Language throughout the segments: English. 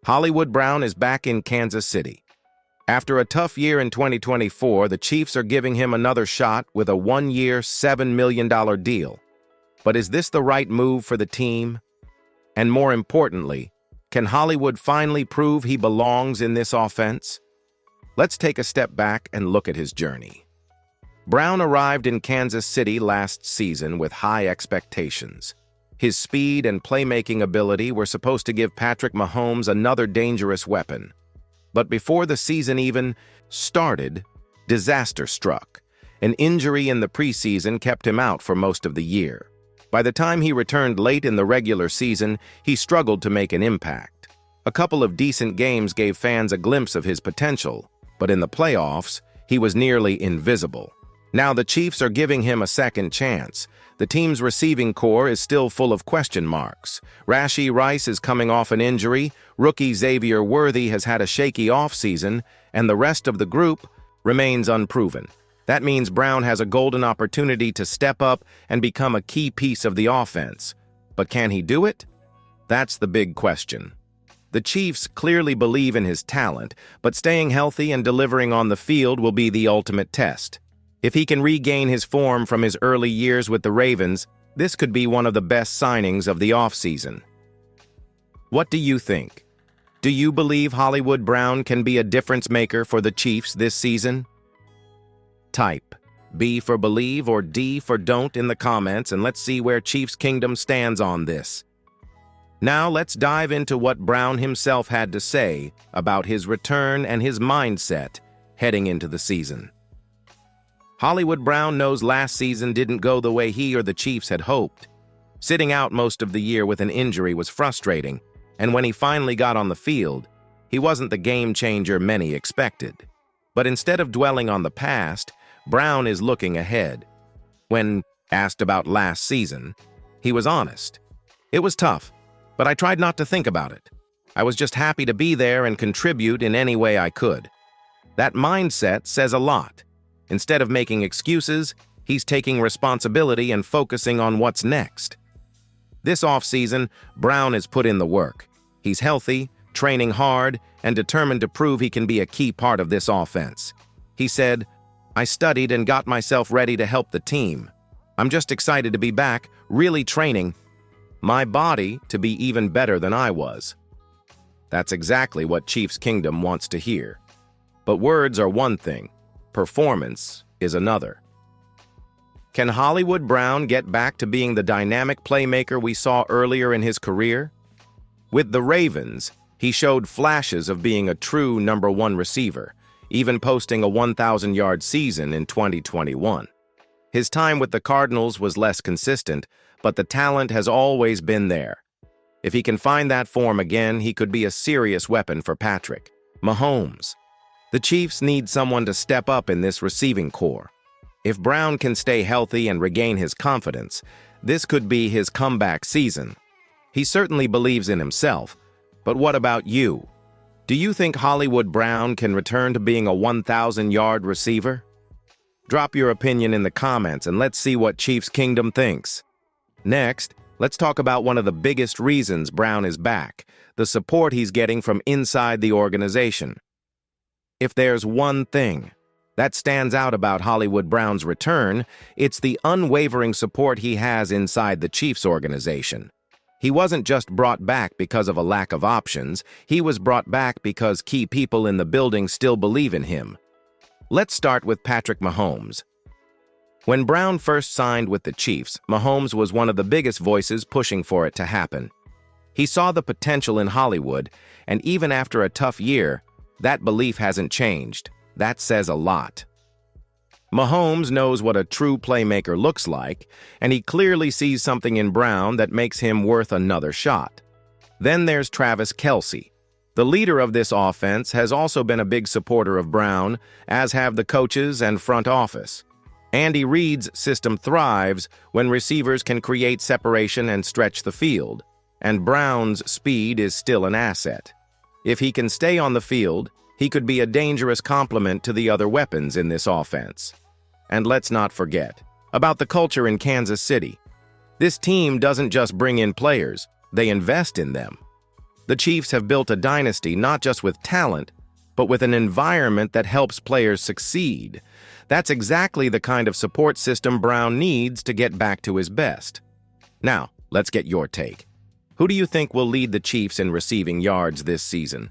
Hollywood Brown is back in Kansas City. After a tough year in 2024, the Chiefs are giving him another shot with a one-year, $7 million deal. But is this the right move for the team? And more importantly, can Hollywood finally prove he belongs in this offense? Let's take a step back and look at his journey. Brown arrived in Kansas City last season with high expectations. His speed and playmaking ability were supposed to give Patrick Mahomes another dangerous weapon. But before the season even started, disaster struck. An injury in the preseason kept him out for most of the year. By the time he returned late in the regular season, he struggled to make an impact. A couple of decent games gave fans a glimpse of his potential, but in the playoffs, he was nearly invisible. Now the Chiefs are giving him a second chance. The team's receiving core is still full of question marks. Rashee Rice is coming off an injury, rookie Xavier Worthy has had a shaky offseason, and the rest of the group remains unproven. That means Brown has a golden opportunity to step up and become a key piece of the offense. But can he do it? That's the big question. The Chiefs clearly believe in his talent, but staying healthy and delivering on the field will be the ultimate test. If he can regain his form from his early years with the Ravens, this could be one of the best signings of the offseason. What do you think? Do you believe Hollywood Brown can be a difference maker for the Chiefs this season? Type B for believe or D for don't in the comments, and let's see where Chiefs Kingdom stands on this. Now let's dive into what Brown himself had to say about his return and his mindset heading into the season. Hollywood Brown knows last season didn't go the way he or the Chiefs had hoped. Sitting out most of the year with an injury was frustrating, and when he finally got on the field, he wasn't the game changer many expected. But instead of dwelling on the past, Brown is looking ahead. When asked about last season, he was honest. It was tough, but I tried not to think about it. I was just happy to be there and contribute in any way I could. That mindset says a lot. Instead of making excuses, he's taking responsibility and focusing on what's next. This offseason, Brown has put in the work. He's healthy, training hard, and determined to prove he can be a key part of this offense. He said, "I studied and got myself ready to help the team. I'm just excited to be back, really training my body to be even better than I was." That's exactly what Chiefs Kingdom wants to hear. But words are one thing. Performance is another. Can Hollywood Brown get back to being the dynamic playmaker we saw earlier in his career? With the Ravens, he showed flashes of being a true number one receiver, even posting a 1,000-yard season in 2021. His time with the Cardinals was less consistent, but the talent has always been there. If he can find that form again, he could be a serious weapon for Patrick Mahomes. The Chiefs need someone to step up in this receiving core. If Brown can stay healthy and regain his confidence, this could be his comeback season. He certainly believes in himself, but what about you? Do you think Hollywood Brown can return to being a 1,000-yard receiver? Drop your opinion in the comments and let's see what Chiefs Kingdom thinks. Next, let's talk about one of the biggest reasons Brown is back, the support he's getting from inside the organization. If there's one thing that stands out about Hollywood Brown's return, it's the unwavering support he has inside the Chiefs organization. He wasn't just brought back because of a lack of options, he was brought back because key people in the building still believe in him. Let's start with Patrick Mahomes. When Brown first signed with the Chiefs, Mahomes was one of the biggest voices pushing for it to happen. He saw the potential in Hollywood, and even after a tough year, that belief hasn't changed. That says a lot. Mahomes knows what a true playmaker looks like, and he clearly sees something in Brown that makes him worth another shot. Then there's Travis Kelce. The leader of this offense has also been a big supporter of Brown, as have the coaches and front office. Andy Reid's system thrives when receivers can create separation and stretch the field, and Brown's speed is still an asset. If he can stay on the field, he could be a dangerous complement to the other weapons in this offense. And let's not forget about the culture in Kansas City. This team doesn't just bring in players, they invest in them. The Chiefs have built a dynasty not just with talent, but with an environment that helps players succeed. That's exactly the kind of support system Brown needs to get back to his best. Now, let's get your take. Who do you think will lead the Chiefs in receiving yards this season?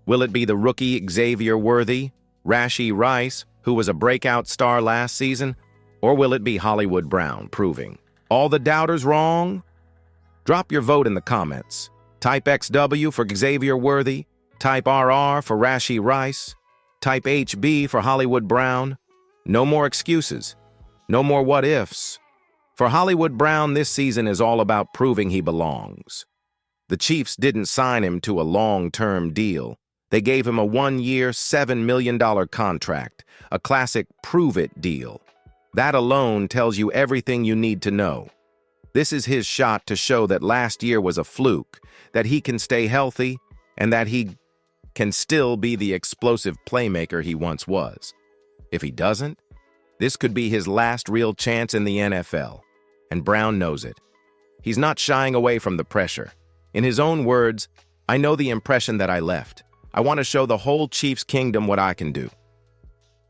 Will it be the rookie Xavier Worthy, Rashee Rice, who was a breakout star last season? Or will it be Hollywood Brown, proving all the doubters wrong? Drop your vote in the comments. Type XW for Xavier Worthy, type RR for Rashee Rice, type HB for Hollywood Brown. No more excuses. No more what-ifs. For Hollywood Brown, this season is all about proving he belongs. The Chiefs didn't sign him to a long-term deal. They gave him a 1-year, $7 million contract, a classic prove-it deal. That alone tells you everything you need to know. This is his shot to show that last year was a fluke, that he can stay healthy, and that he can still be the explosive playmaker he once was. If he doesn't, this could be his last real chance in the NFL, and Brown knows it. He's not shying away from the pressure. In his own words, "I know the impression that I left. I want to show the whole Chiefs kingdom what I can do."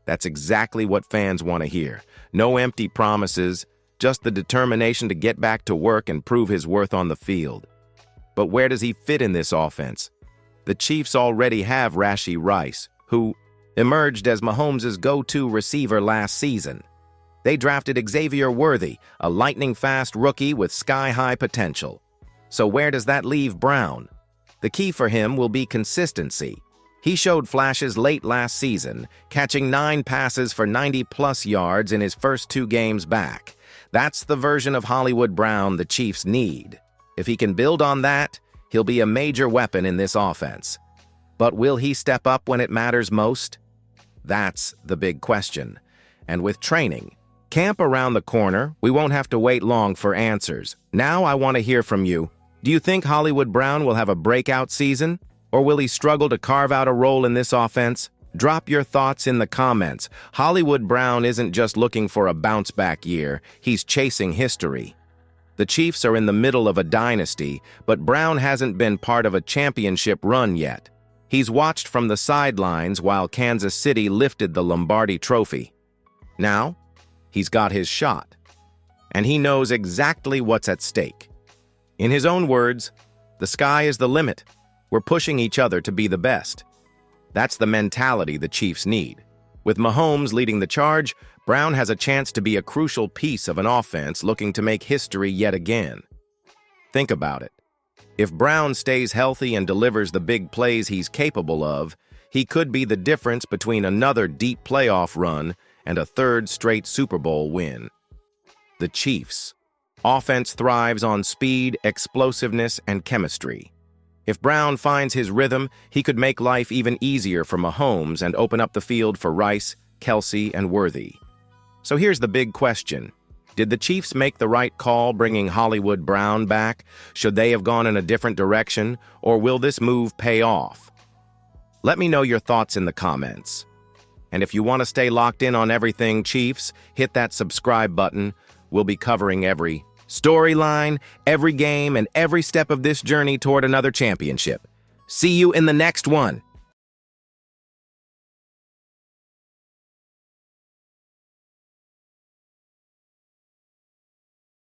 That's exactly what fans want to hear. No empty promises, just the determination to get back to work and prove his worth on the field. But where does he fit in this offense? The Chiefs already have Rashee Rice, who emerged as Mahomes' go-to receiver last season. They drafted Xavier Worthy, a lightning-fast rookie with sky-high potential. So where does that leave Brown? The key for him will be consistency. He showed flashes late last season, catching 9 passes for 90-plus yards in his first 2 games back. That's the version of Hollywood Brown the Chiefs need. If he can build on that, he'll be a major weapon in this offense. But will he step up when it matters most? That's the big question. And with training, camp around the corner, we won't have to wait long for answers. Now I want to hear from you. Do you think Hollywood Brown will have a breakout season? Or will he struggle to carve out a role in this offense? Drop your thoughts in the comments. Hollywood Brown isn't just looking for a bounce-back year. He's chasing history. The Chiefs are in the middle of a dynasty, but Brown hasn't been part of a championship run yet. He's watched from the sidelines while Kansas City lifted the Lombardi Trophy. Now, he's got his shot. And he knows exactly what's at stake. In his own words, the sky is the limit. We're pushing each other to be the best. That's the mentality the Chiefs need. With Mahomes leading the charge, Brown has a chance to be a crucial piece of an offense looking to make history yet again. Think about it. If Brown stays healthy and delivers the big plays he's capable of, he could be the difference between another deep playoff run and a 3rd straight Super Bowl win. The Chiefs. Offense thrives on speed, explosiveness, and chemistry. If Brown finds his rhythm, he could make life even easier for Mahomes and open up the field for Rice, Kelsey, and Worthy. So here's the big question. Did the Chiefs make the right call bringing Hollywood Brown back? Should they have gone in a different direction, or will this move pay off? Let me know your thoughts in the comments. And if you want to stay locked in on everything Chiefs, hit that subscribe button. We'll be covering every storyline, every game, and every step of this journey toward another championship. See you in the next one.